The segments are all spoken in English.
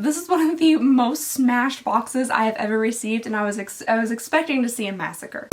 This is one of the most smashed boxes I have ever received, and I was expecting to see a massacre.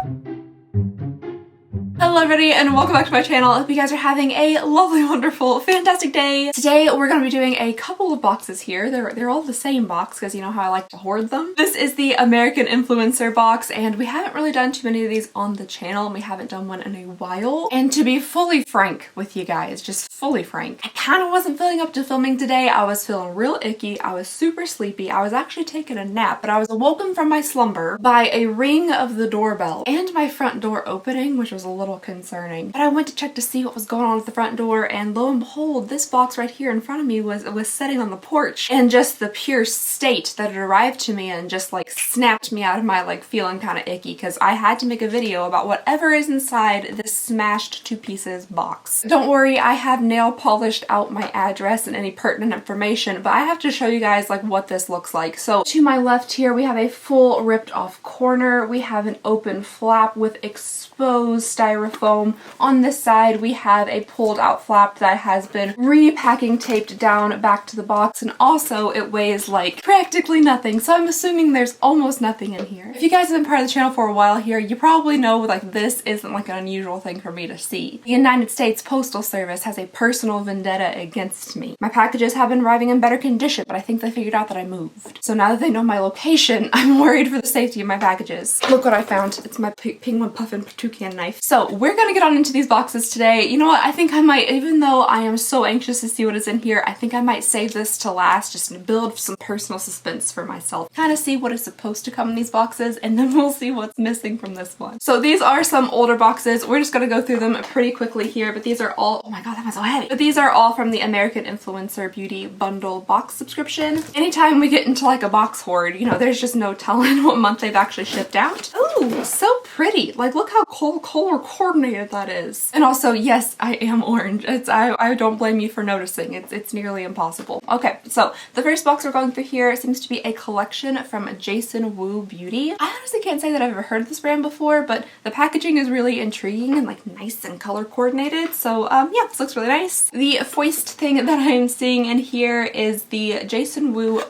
Hello everybody and welcome back to my channel. I hope you guys are having a lovely, wonderful, fantastic day. Today we're going to be doing a couple of boxes here. They're all the same box because you know how I like to hoard them. This is the American Influencer box, and we haven't really done too many of these on the channel, and we haven't done one in a while. And to be fully frank with you guys, just fully frank, I kind of wasn't feeling up to filming today. I was feeling real icky. I was super sleepy. I was actually taking a nap, but I was awoken from my slumber by a ring of the doorbell and my front door opening, which was a little concerning. But I went to check to see what was going on at the front door, and lo and behold, this box right here in front of me was sitting on the porch, and just the pure state that it arrived to me and just like snapped me out of my like feeling kind of icky, because I had to make a video about whatever is inside this smashed to pieces box. Don't worry, I have nail polished out my address and any pertinent information, but I have to show you guys like what this looks like. So to my left here we have a full ripped off corner, we have an open flap with exposed styrofoam. On this side we have a pulled out flap that has been repacking taped down back to the box, and also it weighs like practically nothing, so I'm assuming there's almost nothing in here. If you guys have been part of the channel for a while here, you probably know like this isn't like an unusual thing for me to see. The United States Postal Service has a personal vendetta against me. My packages have been arriving in better condition, but I think they figured out that I moved. So now that they know my location, I'm worried for the safety of my packages. Look what I found. It's my penguin puffin toucan knife. So we're gonna get on into these boxes today. You know what? I think I might, even though I am so anxious to see what is in here, I think I might save this to last just to build some personal suspense for myself. Kind of see what is supposed to come in these boxes, and then we'll see what's missing from this one. So these are some older boxes. We're just gonna go through them pretty quickly here, but these are all, oh my god, that was so heavy. But these are all from the American Influencer Beauty Bundle box subscription. Anytime we get into like a box hoard, you know, there's just no telling what month they've actually shipped out. Ooh, so pretty. Like look how color coordinated that is. And also, yes, I am orange. I don't blame you for noticing. It's nearly impossible. Okay, so the first box we're going through here seems to be a collection from Jason Wu Beauty. I honestly can't say that I've ever heard of this brand before, but the packaging is really intriguing and like nice and color coordinated. So yeah, this looks really nice. The foist thing that I'm seeing in here is the Jason Wu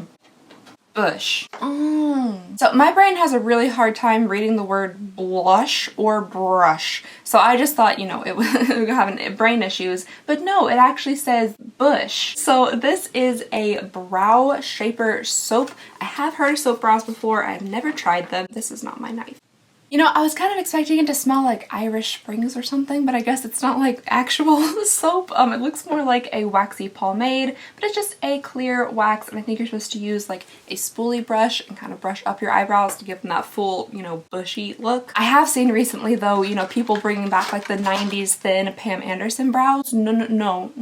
Bush. So my brain has a really hard time reading the word blush or brush. So I just thought, you know, it was having brain issues, but no, it actually says bush. So this is a brow shaper soap. I have heard of soap brows before. I've never tried them. This is not my knife. You know, I was kind of expecting it to smell like Irish Springs or something, but I guess it's not like actual soap. It looks more like a waxy pomade, but it's just a clear wax, and I think you're supposed to use like a spoolie brush and kind of brush up your eyebrows to give them that full, you know, bushy look. I have seen recently though, you know, people bringing back like the 90s thin Pam Anderson brows. No.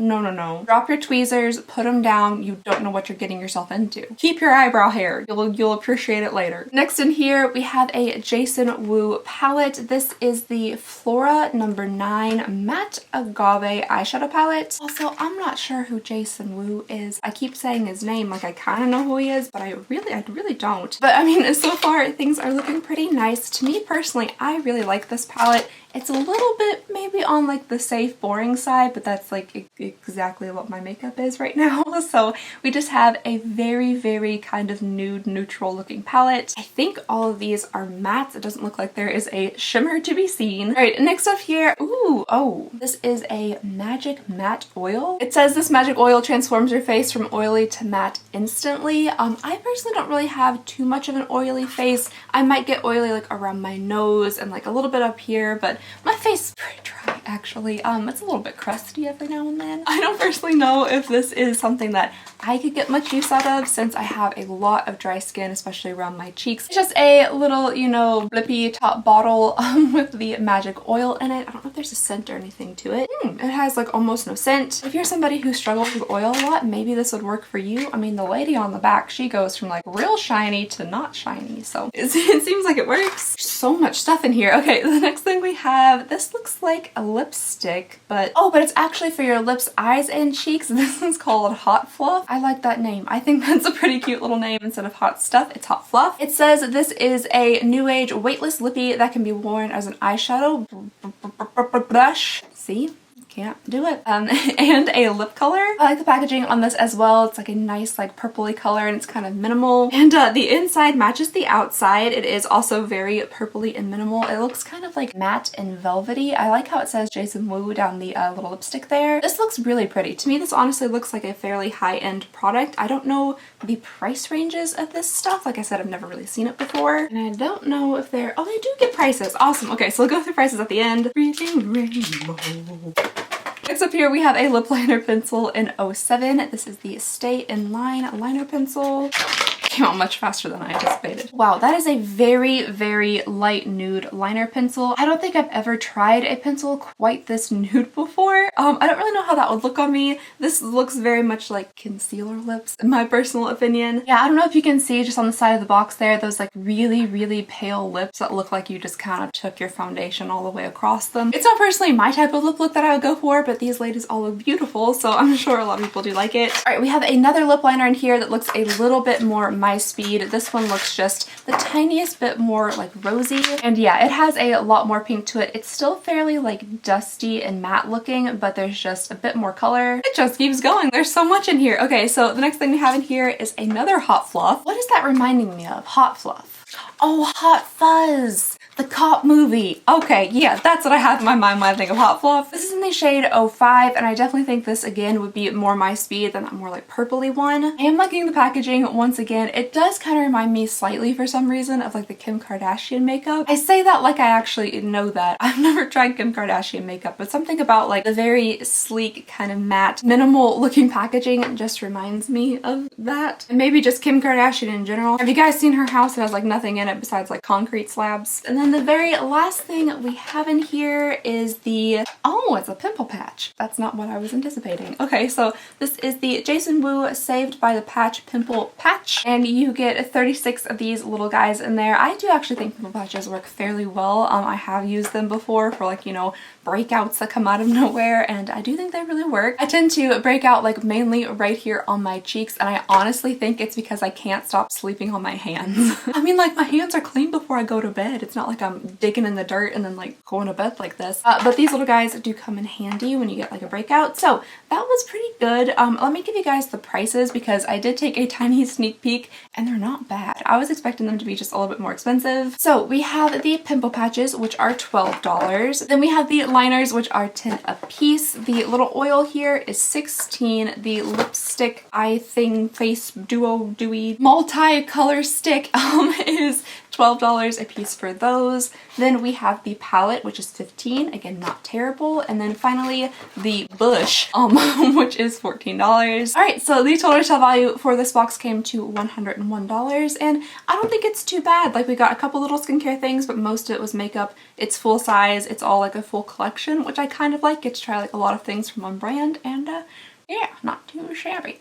Drop your tweezers, put them down. You don't know what you're getting yourself into. Keep your eyebrow hair. You'll appreciate it later. Next in here, we have a Jason Wu palette. This is the Flora No. 9 Matte Agave eyeshadow palette. Also, I'm not sure who Jason Wu is. I keep saying his name like I kind of know who he is, but I really don't. But I mean, so far things are looking pretty nice. To me personally, I really like this palette. It's a little bit maybe on like the safe, boring side, but that's like exactly what my makeup is right now. So we just have a very, very kind of nude, neutral looking palette. I think all of these are mattes. It doesn't look like there is a shimmer to be seen. All right, next up here, ooh, oh, this is a magic matte oil. It says this magic oil transforms your face from oily to matte instantly. I personally don't really have too much of an oily face. I might get oily like around my nose and like a little bit up here, but my face is pretty dry actually. It's a little bit crusty every now and then. I don't personally know if this is something that I could get much use out of since I have a lot of dry skin, especially around my cheeks. It's just a little, you know, blippy top bottle with the magic oil in it. I don't know if there's a scent or anything to it. It has like almost no scent. If you're somebody who struggles with oil a lot, maybe this would work for you. I mean, the lady on the back, she goes from like real shiny to not shiny, so it seems like it works. So much stuff in here. Okay, the next thing we have, this looks like a lipstick, but it's actually for your lips, eyes, and cheeks. This is called Hot Fluff. I like that name. I think that's a pretty cute little name. Instead of hot stuff, it's Hot Fluff. It says this is a new age weightless lippy that can be worn as an eyeshadow brush. See? can't do it. And a lip color. I like the packaging on this as well. It's like a nice like purpley color and it's kind of minimal. And the inside matches the outside. It is also very purpley and minimal. It looks kind of like matte and velvety. I like how it says Jason Wu down the little lipstick there. This looks really pretty. To me, this honestly looks like a fairly high-end product. I don't know the price ranges of this stuff. Like I said, I've never really seen it before. And I don't know if they're... Oh, they do get prices. Awesome. Okay, so we'll go through prices at the end. Breathing Rainbow. Next up here we have a lip liner pencil in 07. This is the Stay in Line liner pencil. Came out much faster than I anticipated. Wow, that is a very, very light nude liner pencil. I don't think I've ever tried a pencil quite this nude before. I don't really know how that would look on me. This looks very much like concealer lips in my personal opinion. Yeah, I don't know if you can see just on the side of the box there, those like really, really pale lips that look like you just kind of took your foundation all the way across them. It's not personally my type of lip look that I would go for, but these ladies all look beautiful, so I'm sure a lot of people do like it. All right, we have another lip liner in here that looks a little bit more my speed. This one looks just the tiniest bit more like rosy. And yeah, it has a lot more pink to it. It's still fairly like dusty and matte looking, but there's just a bit more color. It just keeps going. There's so much in here. Okay, so the next thing we have in here is another Hot Fluff. What is that reminding me of? Hot Fluff. Oh, Hot Fuzz. The cop movie. Okay, yeah, that's what I have in my mind when I think of Hot Fluff. This is in the shade 05, and I definitely think this again would be more my speed than that more like purpley one. I am liking the packaging once again. It does kind of remind me slightly for some reason of like the Kim Kardashian makeup. I say that like I actually know that. I've never tried Kim Kardashian makeup, but something about like the very sleek kind of matte minimal looking packaging just reminds me of that. And maybe just Kim Kardashian in general. Have you guys seen her house? It has like nothing in it besides like concrete slabs. And then the very last thing we have in here is the, oh, it's a pimple patch. That's not what I was anticipating. Okay, so this is the Jason Wu Saved by the Patch Pimple Patch, and you get 36 of these little guys in there. I do actually think pimple patches work fairly well. I have used them before for like, you know, breakouts that come out of nowhere, and I do think they really work. I tend to break out like mainly right here on my cheeks, and I honestly think it's because I can't stop sleeping on my hands. I mean, like, my hands are clean before I go to bed. It's not like I'm digging in the dirt and then like going to bed like this. But these little guys do come in handy when you get like a breakout. So that was pretty good. Let me give you guys the prices because I did take a tiny sneak peek and they're not bad. I was expecting them to be just a little bit more expensive. So we have the pimple patches, which are $12. Then we have the liners, which are 10 a piece. The little oil here is 16. The lipstick eye thing face duo dewy multi-color stick is $12 a piece for those. Then we have the palette, which is 15. Again, not terrible. And then finally the bush, which is $14. All right, so the total retail value for this box came to $101, and I don't think it's too bad. Like, we got a couple little skincare things, but most of it was makeup. It's full size. It's all like a full collection, which I kind of like. Get to try like a lot of things from one brand, and yeah, not too shabby.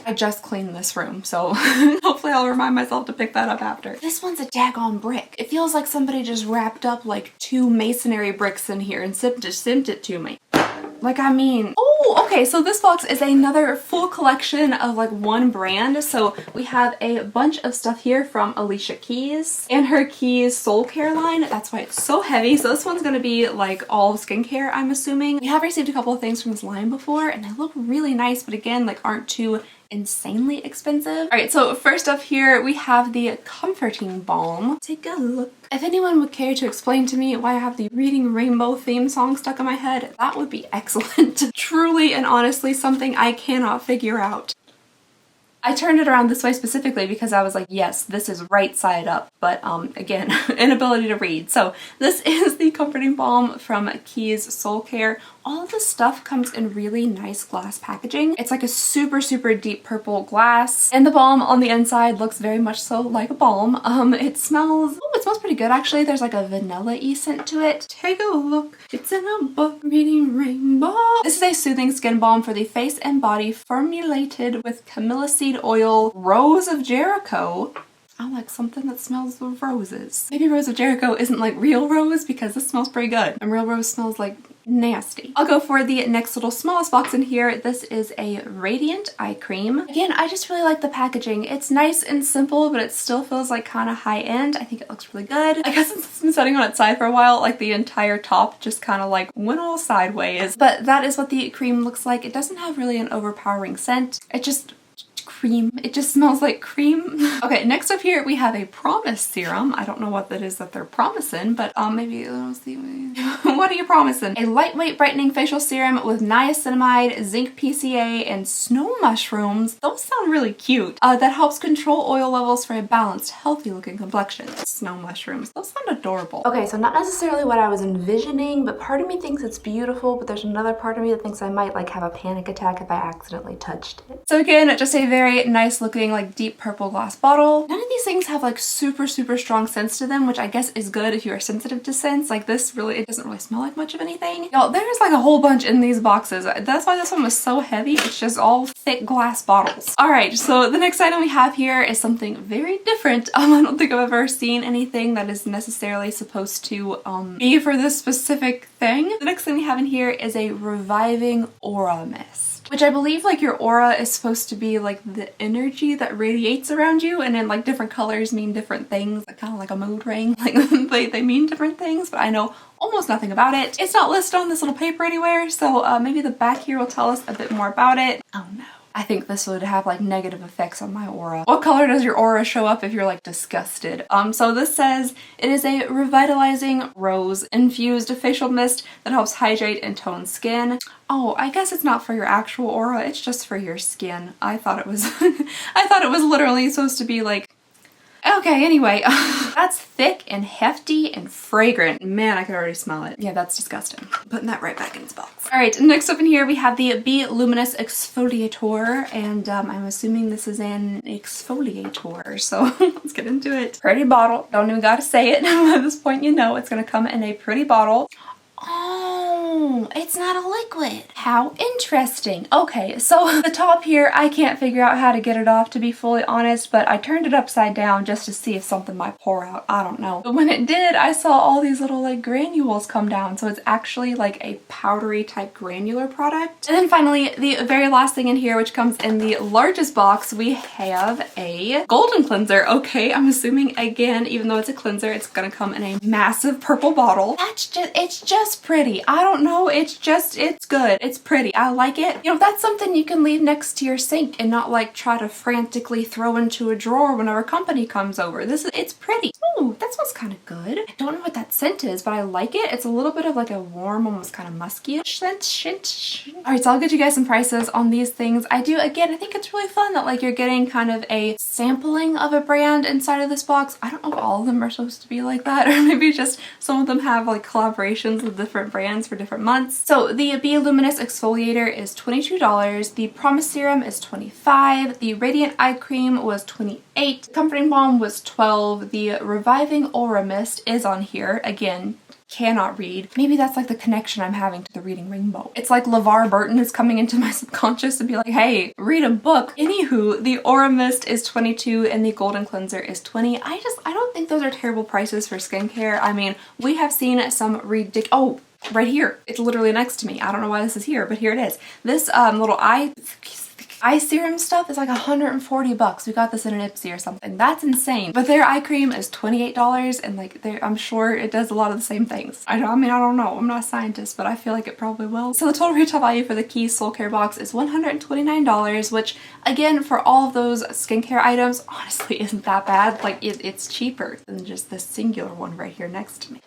I just cleaned this room, so hopefully I'll remind myself to pick that up after. This one's a daggone brick. It feels like somebody just wrapped up like 2 masonry bricks in here and sent it to me. Like, I mean, oh, okay, so this box is another full collection of like one brand. So we have a bunch of stuff here from Alicia Keys and her Keys Soulcare line. That's why it's so heavy. So this one's gonna be like all skincare, I'm assuming. We have received a couple of things from this line before and they look really nice, but again, like aren't too insanely expensive. All right, so first up here we have the Comforting Balm. Take a look. If anyone would care to explain to me why I have the Reading Rainbow theme song stuck in my head, that would be excellent. Truly and honestly something I cannot figure out. I turned it around this way specifically because I was like, yes, this is right side up, but again, inability to read. So this is the Comforting Balm from Keys Soulcare. All of the stuff comes in really nice glass packaging. It's like a super, super deep purple glass, and the balm on the inside looks very much so like a balm. It smells pretty good actually. There's like a vanilla-y scent to it. Take a look. It's in a book, Reading Rainbow. This is a soothing skin balm for the face and body formulated with Camilla seed oil, Rose of Jericho. I like something that smells of roses. Maybe Rose of Jericho isn't like real rose because this smells pretty good. And real rose smells like nasty. I'll go for the next little smallest box in here. This is a Radiant Eye Cream. Again, I just really like the packaging. It's nice and simple, but it still feels like kind of high end. I think it looks really good. I guess it's been sitting on its side for a while, like the entire top just kind of like went all sideways. But that is what the cream looks like. It doesn't have really an overpowering scent. It just cream. It just smells like cream. Okay, next up here we have a Promise Serum. I don't know what that is that they're promising, but maybe let's see. What are you promising? A lightweight brightening facial serum with niacinamide, zinc PCA, and snow mushrooms. Those sound really cute. That helps control oil levels for a balanced, healthy looking complexion. Snow mushrooms. Those sound adorable. Okay, so not necessarily what I was envisioning, but part of me thinks it's beautiful, but there's another part of me that thinks I might like have a panic attack if I accidentally touched it. So again, just a very nice looking like deep purple glass bottle. None of these things have like super strong scents to them, which I guess is good if you are sensitive to scents. Like this really, it doesn't really smell like much of anything. Y'all, there's like a whole bunch in these boxes. That's why this one was so heavy. It's just all thick glass bottles. All right, so the next item we have here is something very different. I don't think I've ever seen anything that is necessarily supposed to be for this specific thing. The next thing we have in here is a Reviving Aura Mist, which I believe like your aura is supposed to be like the energy that radiates around you, and then like different colors mean different things, like, kind of like a mood ring. Like they mean different things, but I know almost nothing about it. It's not listed on this little paper anywhere, so maybe the back here will tell us a bit more about it. Oh no. I think this would have like negative effects on my aura. What color does your aura show up if you're like disgusted? So this says it is a revitalizing rose infused facial mist that helps hydrate and tone skin. Oh, I guess it's not for your actual aura, it's just for your skin. I thought it was I thought it was literally supposed to be like, okay, anyway, that's thick and hefty and fragrant. Man, I could already smell it. Yeah, that's disgusting. Putting that right back in its box. All right, next up in here we have the Be Luminous Exfoliator, and I'm assuming this is an exfoliator, so let's get into it. Pretty bottle. Don't even gotta say it. At this point, you know it's gonna come in a pretty bottle. Oh, it's not a liquid. How interesting. Okay, so the top here, I can't figure out how to get it off, to be fully honest, but I turned it upside down just to see if something might pour out. I don't know. But when it did, I saw all these little like granules come down, so it's actually like a powdery type granular product. And then finally, the very last thing in here, which comes in the largest box, we have a golden cleanser. Okay, I'm assuming again, even though it's a cleanser, it's gonna come in a massive purple bottle. It's just pretty. I don't know, it's good. It's pretty. I like it. You know, that's something you can leave next to your sink and not like try to frantically throw into a drawer whenever company comes over. It's pretty. Ooh, that smells kind of good. I don't know what that scent is, but I like it. It's a little bit of like a warm, almost kind of musky-ish scent. All right, so I'll get you guys some prices on these things. I think it's really fun that like you're getting kind of a sampling of a brand inside of this box. I don't know if all of them are supposed to be like that, or maybe just some of them have like collaborations with different brands for different months. So the Be Luminous Exfoliator is $22. The Promise Serum is $25. The Radiant Eye Cream was $28. The Comforting Balm was $12. The Reviving Aura Mist is on here. Again, cannot read. Maybe that's like the connection I'm having to the reading rainbow. It's like LeVar Burton is coming into my subconscious to be like, hey, read a book. Anywho, the Aura Mist is $22 and the Golden Cleanser is $20. I don't think those are terrible prices for skincare. I mean, we have seen some ridiculous, oh, right here. It's literally next to me. I don't know why this is here, but here it is. This little eye serum stuff is like $140. We got this in an Ipsy or something. That's insane. But their eye cream is $28, and like I'm sure it does a lot of the same things. I don't know. I'm not a scientist, but I feel like it probably will. So the total retail value for the Keys Soulcare box is $129, which again, for all of those skincare items, honestly isn't that bad. Like it's cheaper than just this singular one right here next to me.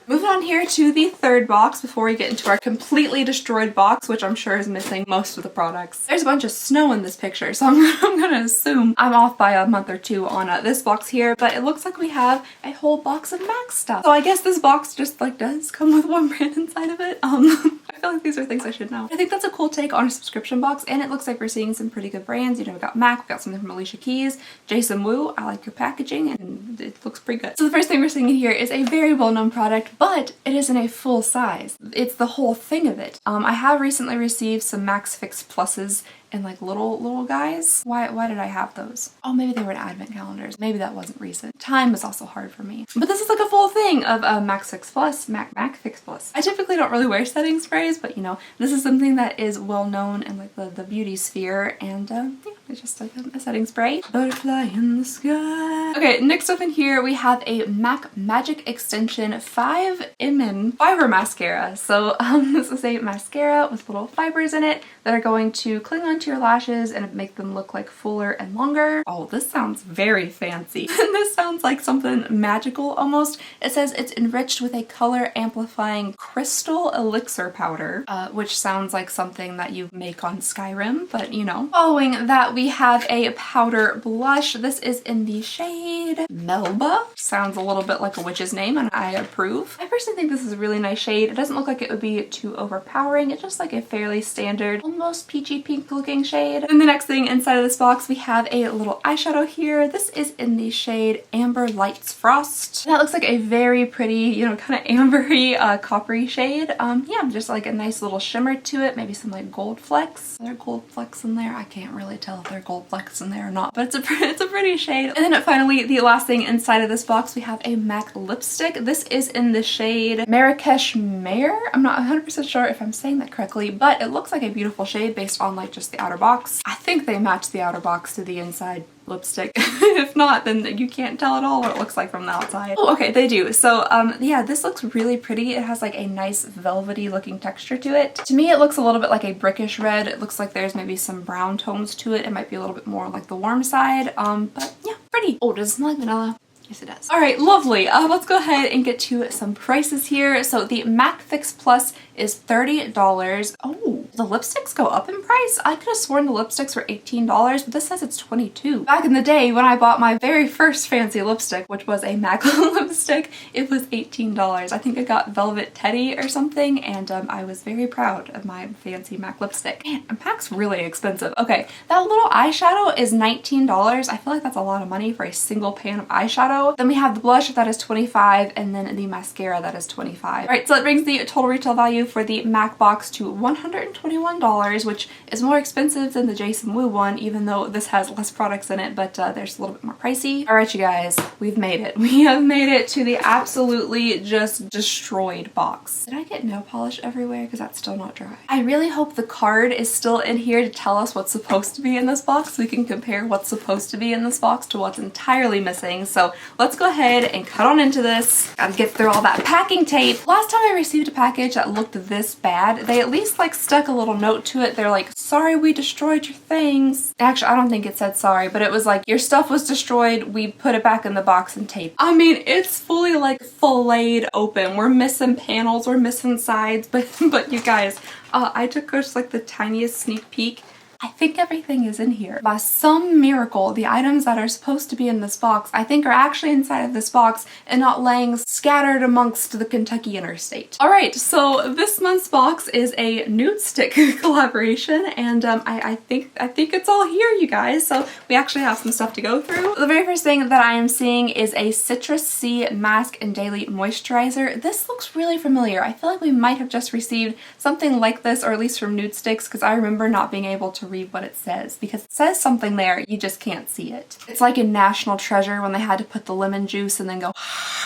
Moving on here to the third box before we get into our completely destroyed box, which I'm sure is missing most of the products. There's a bunch of snow in this picture, so I'm gonna assume I'm off by a month or two on this box here, but it looks like we have a whole box of MAC stuff. So I guess this box just like does come with one brand inside of it. I feel like these are things I should know. I think that's a cool take on a subscription box, and it looks like we're seeing some pretty good brands. You know, we got MAC, we got something from Alicia Keys, Jason Wu. I like your packaging, and it looks pretty good. So the first thing we're seeing in here is a very well-known product, but it isn't a full size. It's the whole thing of it. I have recently received some Max Fix Pluses, in like little guys. Why did I have those? Oh, maybe they were in advent calendars. Maybe that wasn't recent. Time is also hard for me. But this is like a full thing of Mac Fix Plus. Mac Fix Plus. I typically don't really wear setting sprays, but you know, this is something that is well known in like the beauty sphere, and yeah, it's just like a setting spray. Butterfly in the sky. Okay, next up in here we have a MAC Magic Extension 5mm fiber mascara. So this is a mascara with little fibers in it that are going to cling onto your lashes and make them look like fuller and longer. Oh, this sounds very fancy. This sounds like something magical almost. It says it's enriched with a color amplifying crystal elixir powder, which sounds like something that you make on Skyrim, but you know. Following that, we have a powder blush. This is in the shade Melba. Sounds a little bit like a witch's name, and I approve. I personally think this is a really nice shade. It doesn't look like it would be too overpowering. It's just like a fairly standard, almost peachy pink looking shade. And the next thing inside of this box, we have a little eyeshadow here. This is in the shade Amber Lights Frost. That looks like a very pretty, you know, kind of ambery, coppery shade. Yeah, just like a nice little shimmer to it. Maybe some like gold flecks. Are there gold flecks in there? I can't really tell if there are gold flecks in there or not, but it's a pretty shade. And then finally, the last thing inside of this box, we have a MAC lipstick. This is in the shade Marrakesh Mare. I'm not 100% sure if I'm saying that correctly, but it looks like a beautiful shade based on like just the outer box. I think they match the outer box to the inside lipstick. If not, then you can't tell at all what it looks like from the outside. Oh, okay, they do. So yeah, this looks really pretty. It has like a nice velvety looking texture to it. To me, it looks a little bit like a brickish red. It looks like there's maybe some brown tones to it. It might be a little bit more like the warm side. But yeah, pretty. Oh, does it smell like vanilla? Yes, it does. All right, lovely. Let's go ahead and get to some prices here. So the MAC Fix Plus is $30. Oh, the lipsticks go up in price? I could have sworn the lipsticks were $18, but this says it's $22. Back in the day when I bought my very first fancy lipstick, which was a MAC lipstick, it was $18. I think I got Velvet Teddy or something, and I was very proud of my fancy MAC lipstick. Man, MAC's really expensive. Okay, that little eyeshadow is $19. I feel like that's a lot of money for a single pan of eyeshadow. Then we have the blush that is $25, and then the mascara that is $25. All right, so that brings the total retail value for the MAC box to $121, which is more expensive than the Jason Wu one, even though this has less products in it, but there's a little bit more pricey. All right, you guys, we've made it. We have made it to the absolutely just destroyed box. Did I get nail polish everywhere? Because that's still not dry. I really hope the card is still in here to tell us what's supposed to be in this box, so we can compare what's supposed to be in this box to what's entirely missing. So let's go ahead and cut on into this. Gotta get through all that packing tape. Last time I received a package that looked this bad, they at least like stuck a little note to it. They're like, sorry we destroyed your things. Actually, I don't think it said sorry, but it was like, your stuff was destroyed, we put it back in the box and tape. I mean, it's fully like filleted open. We're missing panels, we're missing sides, but you guys, I took just like the tiniest sneak peek. I think everything is in here. By some miracle, the items that are supposed to be in this box, I think are actually inside of this box and not laying scattered amongst the Kentucky interstate. All right, so this month's box is a Nudestix collaboration, and I think it's all here, you guys. So we actually have some stuff to go through. The very first thing that I am seeing is a Citrus C Mask and Daily Moisturizer. This looks really familiar. I feel like we might have just received something like this, or at least from Nudestix, because I remember not being able to read what it says, because it says something there, you just can't see it. It's like in National Treasure when they had to put the lemon juice and then go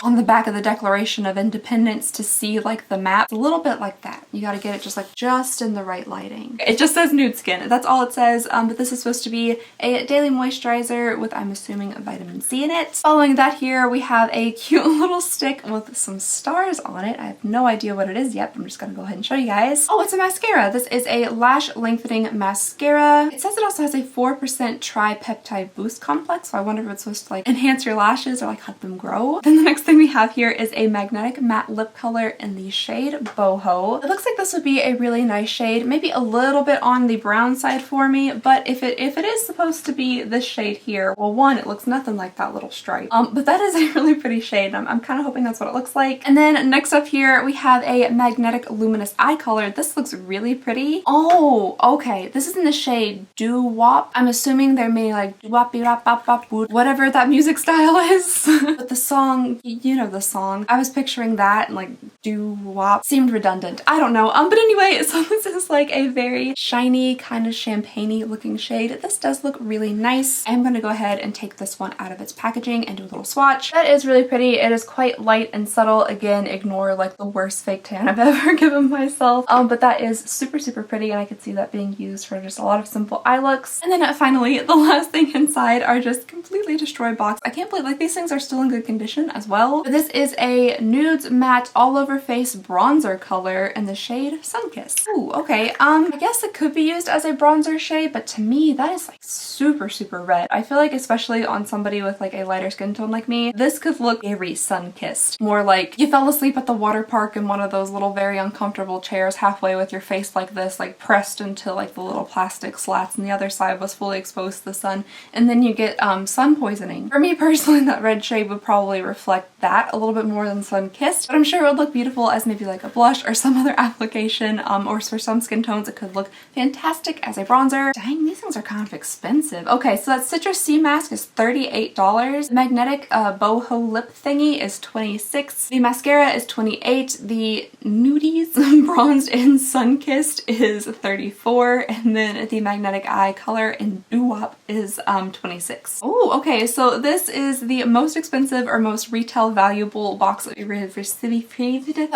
on the back of the Declaration of Independence to see like the map. It's a little bit like that. You gotta get it just in the right lighting. It just says Nude Skin. That's all it says, but this is supposed to be a daily moisturizer with, I'm assuming, a vitamin C in it. Following that here, we have a cute little stick with some stars on it. I have no idea what it is yet. I'm just gonna go ahead and show you guys. Oh, it's a mascara. This is a lash lengthening mascara. It says it also has a 4% tripeptide boost complex, so I wonder if it's supposed to like enhance your lashes or like help them grow. Then the next thing we have here is a magnetic matte lip color in the shade Boho. It looks like this would be a really nice shade, maybe a little bit on the brown side for me, but if it is supposed to be this shade here, well, one, it looks nothing like that little stripe, but that is a really pretty shade. I'm kind of hoping that's what it looks like. And then next up here, we have a magnetic luminous eye color. This looks really pretty. Oh, okay. This is in the shade shade Doo Wop. I'm assuming they're made like doo wop bop bop bop boot, whatever that music style is. But the song, you know the song. I was picturing that and like Doo Wop seemed redundant. I don't know. But anyway, so this is like a very shiny kind of champagne-y looking shade. This does look really nice. I'm gonna go ahead and take this one out of its packaging and do a little swatch. That is really pretty. It is quite light and subtle. Again, ignore like the worst fake tan I've ever given myself. But that is super, super pretty, and I could see that being used for just a lot of simple eye looks. And then finally, the last thing inside are just completely destroyed box. I can't believe like these things are still in good condition as well. But this is a nudes matte all over face bronzer color in the shade Sunkissed. Ooh, okay. I guess it could be used as a bronzer shade, but to me that is like super, super red. I feel like especially on somebody with like a lighter skin tone like me, this could look very sun-kissed. More like you fell asleep at the water park in one of those little very uncomfortable chairs halfway with your face like this, like pressed into like the little plastic slats, and the other side was fully exposed to the sun, and then you get sun poisoning. For me personally, that red shade would probably reflect that a little bit more than Sunkissed, but I'm sure it would look beautiful as maybe like a blush or some other application, or for some skin tones it could look fantastic as a bronzer. Dang, these things are kind of expensive. Okay, so that Citrus Sea Mask is $38. The magnetic boho lip thingy is $26. The mascara is $28. The Nudies bronzed in Sunkissed is $34, and then the magnetic eye color in Doo Wop is $26. Oh, okay, so this is the most expensive or most retail valuable box that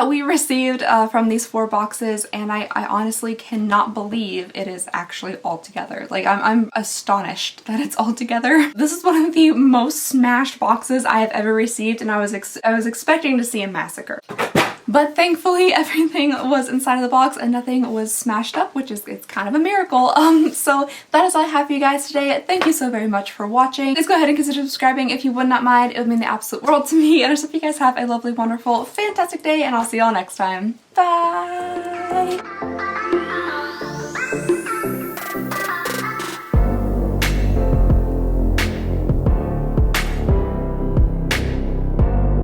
we received from these 4 boxes, and I honestly cannot believe it is actually all together. Like I'm astonished that it's all together. This is one of the most smashed boxes I have ever received, and I was expecting to see a massacre. But thankfully everything was inside of the box and nothing was smashed up, which is, it's kind of a miracle. So that is all I have for you guys today. Thank you so very much for watching. Please go ahead and consider subscribing if you would not mind. It would mean the absolute world to me. And I just hope you guys have a lovely, wonderful, fantastic day, and I'll see y'all next time. Bye!